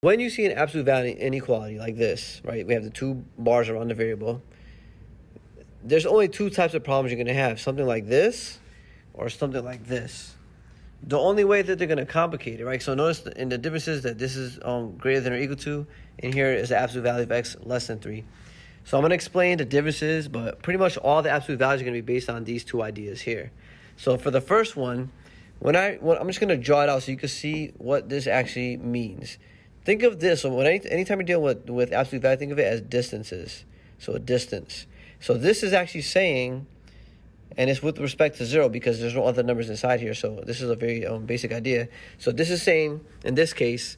When you see an absolute value inequality like this, right, we have the two bars around the variable, there's only two types of problems you're going to have, something like this or something like this. The only way that they're going to complicate it, right? So notice in the differences that this is greater than or equal to, and here is the absolute value of x less than 3. So I'm going to explain the differences, but pretty much all the absolute values are going to be based on these two ideas here. So for the first one, I'm just going to draw it out so you can see what this actually means. Think of this, so anytime you're dealing with absolute value, think of it as distances. So a distance. So this is actually saying, and it's with respect to 0 because there's no other numbers inside here. So this is a very basic idea. So this is saying, in this case,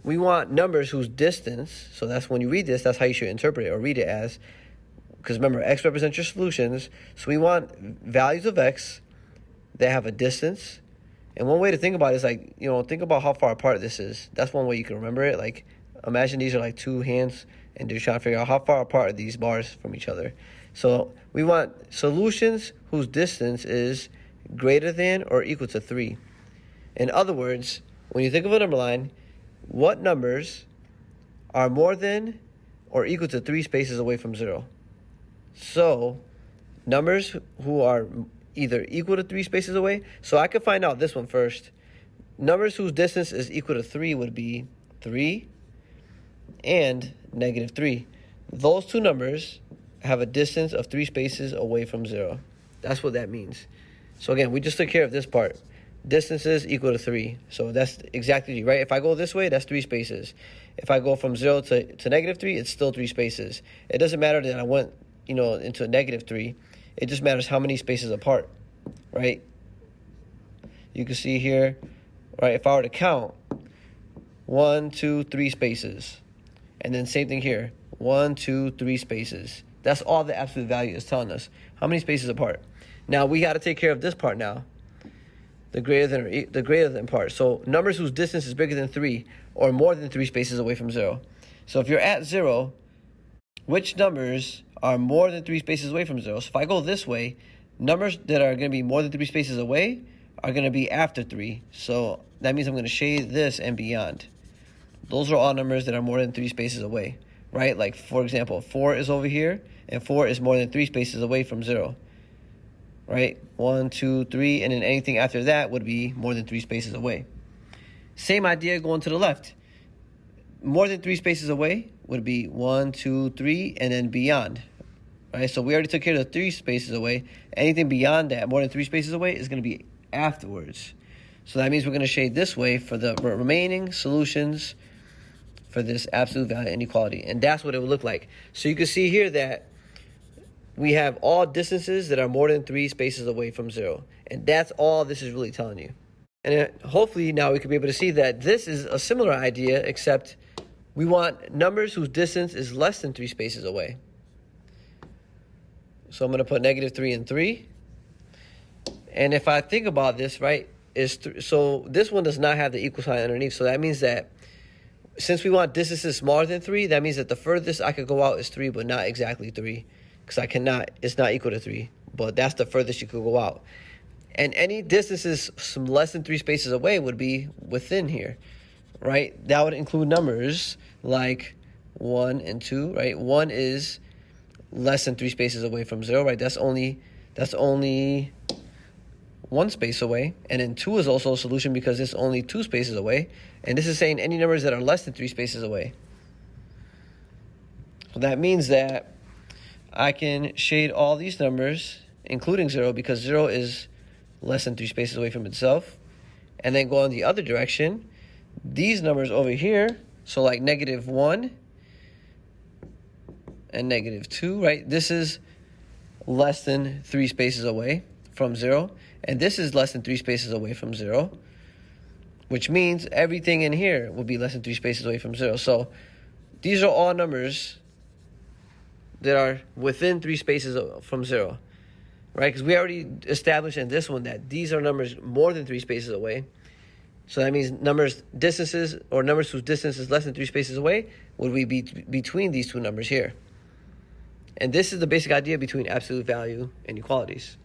we want numbers whose distance, so that's when you read this, that's how you should interpret it or read it as, because remember, x represents your solutions. So we want values of x that have a distance. And one way to think about it is like, think about how far apart this is. That's one way you can remember it. Like, imagine these are like two hands, and you're trying to figure out how far apart are these bars from each other. So we want solutions whose distance is greater than or equal to 3. In other words, when you think of a number line, what numbers are more than or equal to 3 spaces away from 0? So numbers who are either equal to 3 spaces away. So I could find out this one first. Numbers whose distance is equal to 3 would be 3 and -3. Those two numbers have a distance of 3 spaces away from 0. That's what that means. So again, we just took care of this part. Distances equal to 3. So that's exactly right. If I go this way, that's 3 spaces. If I go from 0 to -3, it's still 3 spaces. It doesn't matter that I went, into a -3. It just matters how many spaces apart, right? You can see here, right, if I were to count 1, 2, 3 spaces, and then same thing here, 1, 2, 3 spaces. That's all the absolute value is telling us. How many spaces apart? Now we got to take care of this part now, the greater than part. So numbers whose distance is bigger than 3 or more than 3 spaces away from 0. So if you're at 0, which numbers are more than 3 spaces away from 0? So if I go this way, numbers that are going to be more than 3 spaces away are going to be after 3. So that means I'm going to shade this and beyond. Those are all numbers that are more than 3 spaces away, right? Like, for example, 4 is over here, and 4 is more than 3 spaces away from 0, right? 1, 2, 3, and then anything after that would be more than 3 spaces away. Same idea going to the left. More than 3 spaces away would be 1, 2, 3, and then beyond. Right? So we already took care of the 3 spaces away. Anything beyond that, more than 3 spaces away, is going to be afterwards. So that means we're going to shade this way for the remaining solutions for this absolute value inequality. And that's what it would look like. So you can see here that we have all distances that are more than 3 spaces away from 0. And that's all this is really telling you. And hopefully now we can be able to see that this is a similar idea, except we want numbers whose distance is less than 3 spaces away. So I'm going to put -3 and 3. And if I think about this, right, so this one does not have the equal sign underneath. So that means that since we want distances smaller than 3, that means that the furthest I could go out is 3, but not exactly 3. Because it's not equal to 3. But that's the furthest you could go out. And any distances less than 3 spaces away would be within here, right? That would include numbers like 1 and 2, right? 1 is less than 3 spaces away from 0, right? That's only 1 space away. And then 2 is also a solution because it's only 2 spaces away. And this is saying any numbers that are less than 3 spaces away. So that means that I can shade all these numbers, including 0, because 0 is less than 3 spaces away from itself. And then go in the other direction. These numbers over here, so like -1 and -2, right? This is less than 3 spaces away from 0. And this is less than 3 spaces away from 0. Which means everything in here will be less than 3 spaces away from 0. So these are all numbers that are within 3 spaces from 0. Right? Because we already established in this one that these are numbers more than 3 spaces away. So that means distances whose distance is less than 3 spaces away would be between these two numbers here. And this is the basic idea between absolute value inequalities.